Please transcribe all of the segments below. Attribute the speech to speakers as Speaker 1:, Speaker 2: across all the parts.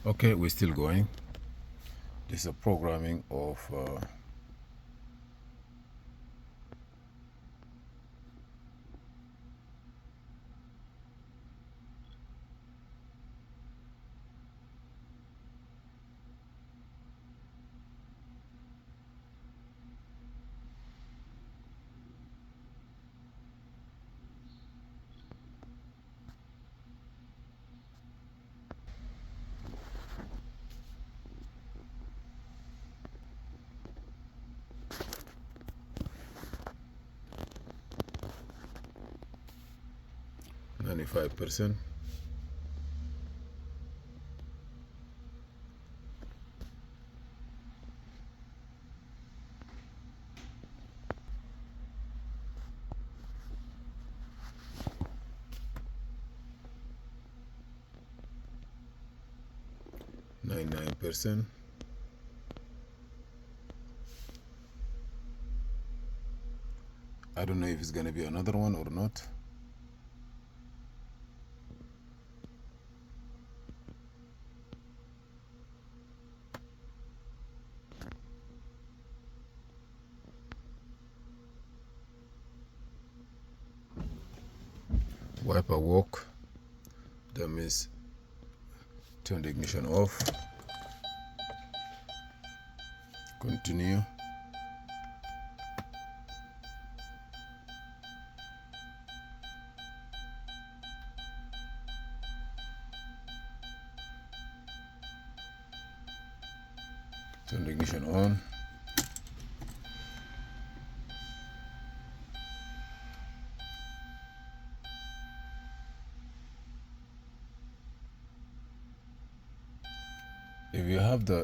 Speaker 1: Okay, we're still going. This is a programming of 95%. %. I don't know if it's gonna be another one or not. Wiper walk. That means turn the ignition off. Continue. Turn the ignition on.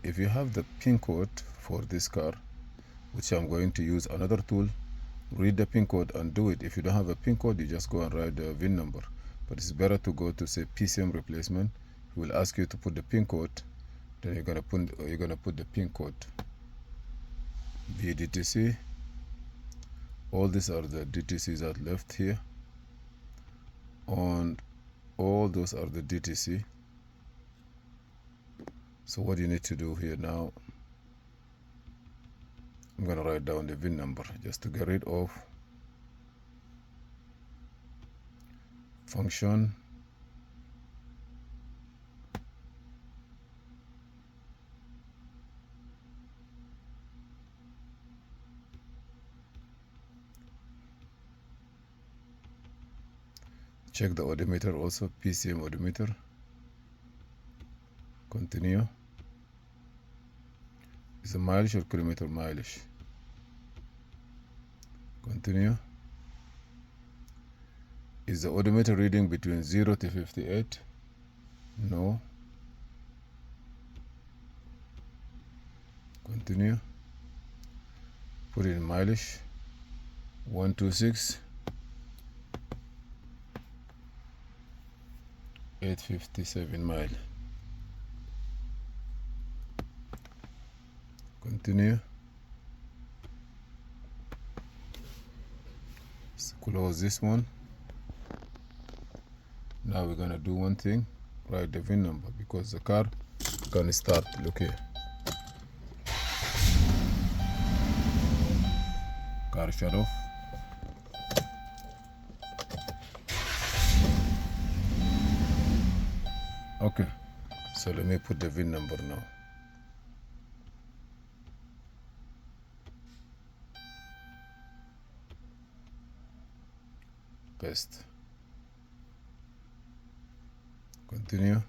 Speaker 1: If you have the pin code for this car, which I'm going to use another tool, read the pin code and do it. If you don't have a pin code, you just go and write the VIN number. But it's better to go to say PCM replacement. He will ask you to put the pin code. Then you're gonna put the pin code. DTC. All these are the DTCs that left here. And all those are the DTC. So what you need to do here now, I'm gonna write down the VIN number just to get rid of function check the odometer also, PCM odometer. Continue. Is a mileage or kilometer mileage? Continue. Is the odometer reading between 0 to 58? No. Continue. Put it in mileage. 126 857 mile. Continue. Let's close this one. Now we're gonna do one thing. Write the VIN number because the car gonna start. Look here. Car shut off. Okay, so let me put the VIN number now. Paste. Continue.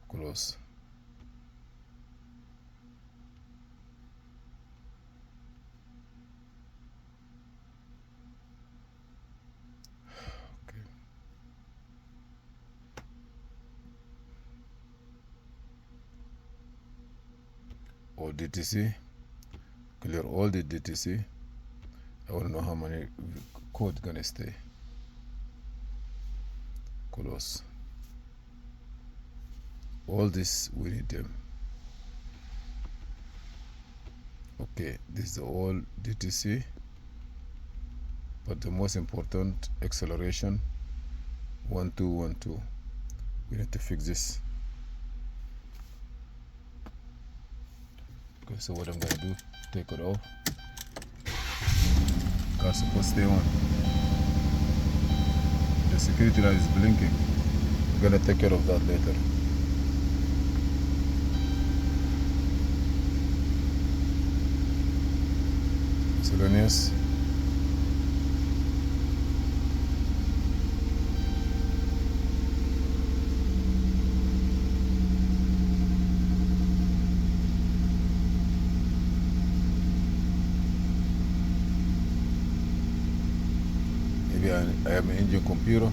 Speaker 1: Close. Okay. All DTC. Clear all the DTC. I want to know how many code gonna stay. Close. All this we need them. Okay, this is the all DTC, but the most important acceleration 1 2 1 2. We need to fix this. Okay, so what I'm gonna do, take it off. Car's supposed to stay on. The security light is blinking. We're gonna take care of that later. Miscellaneous. Maybe I am an engine computer,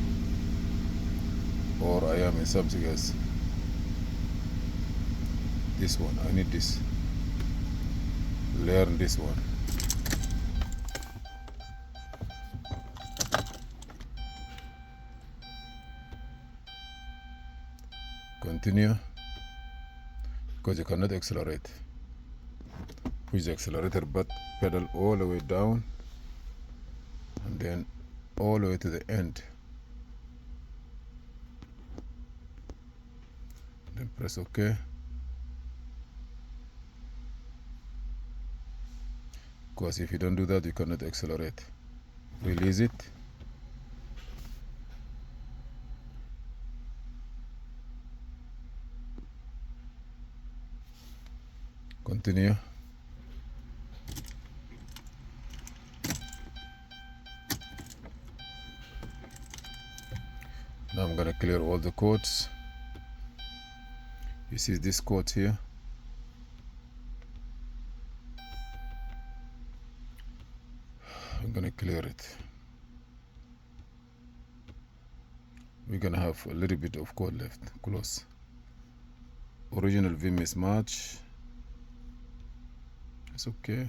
Speaker 1: or I am in something else. This one, I need this. Learn this one. Continue, because you cannot accelerate. Push the accelerator pedal all the way down, and then all the way to the end. Then press OK. Because if you don't do that, you cannot accelerate. Release it. Continue. Now I'm gonna clear all the codes. You see this code here. I'm gonna clear it. We're gonna have a little bit of code left. Close. Original V mismatch. It's okay.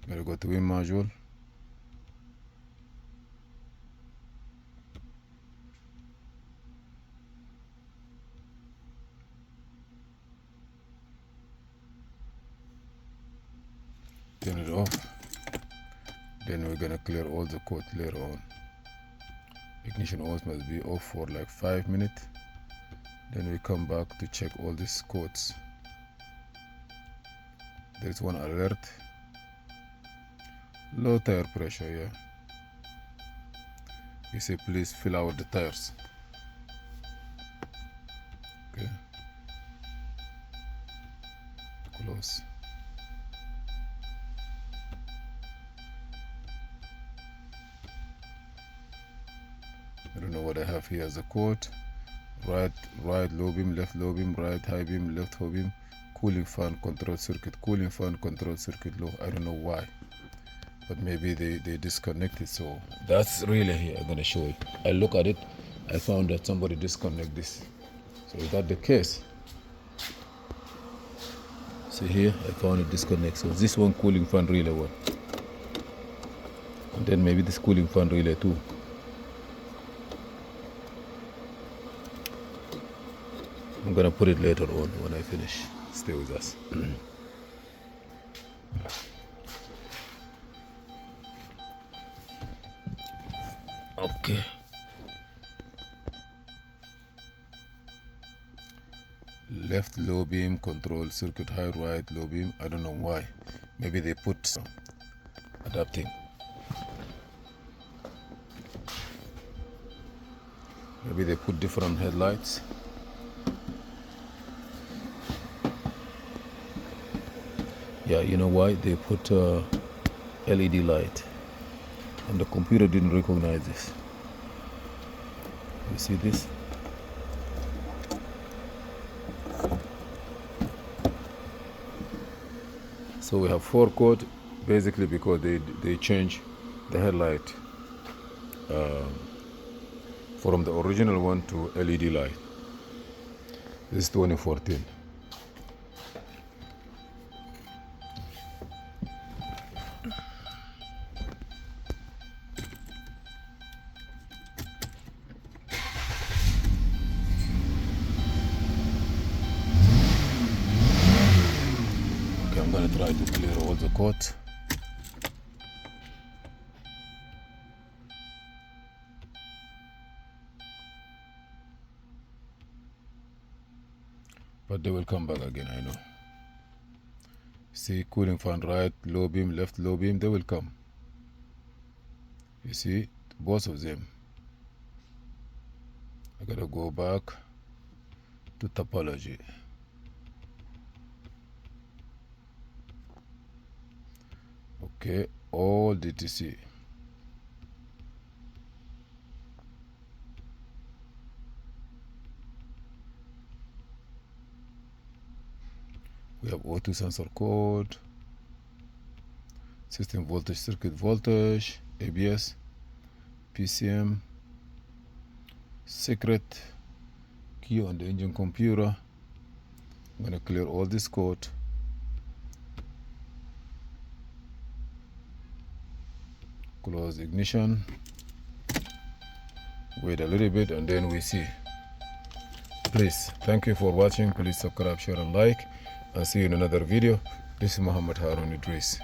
Speaker 1: Gotta go to Win module. Turn it off. Then we're gonna clear all the code later on. Ignition always must be off for like 5 minutes. Then we come back to check all these codes. There's one alert. Low tire pressure, yeah. You say please fill out the tires. Okay. Close. I don't know what I have here as a code. Right low beam, left low beam, right high beam, left high beam, cooling fan control circuit, cooling fan control circuit low. I don't know why, but maybe they disconnected. So that's really here. I'm gonna show it. I look at it, I found that somebody disconnect this. So is that the case? See here, I found it disconnect. So this one cooling fan relay one, and then maybe this cooling fan relay too. I'm gonna put it later on when I finish. Stay with us. Okay. Left low beam control circuit, high right low beam. I don't know why. Maybe they put some adapting. Maybe they put different headlights. Yeah, you know why? They put LED light, and the computer didn't recognize this. You see this? So we have 4 code, basically because they change the headlight from the original one to LED light. This is 2014. I'm gonna try to clear all the code. but they will come back again, I know. See, cooling fan right, low beam, left, low beam, they will come. You see, both of them. I gotta go back to topology. Okay, all DTC. We have O2 sensor code, system voltage, circuit voltage, ABS, PCM, secret key on the engine computer. I'm going to clear all this code. Close ignition. Wait a little bit and then we see. Please, thank you for watching. Please subscribe, share and like, and see you in another video. This is Muhammad Harun Idris.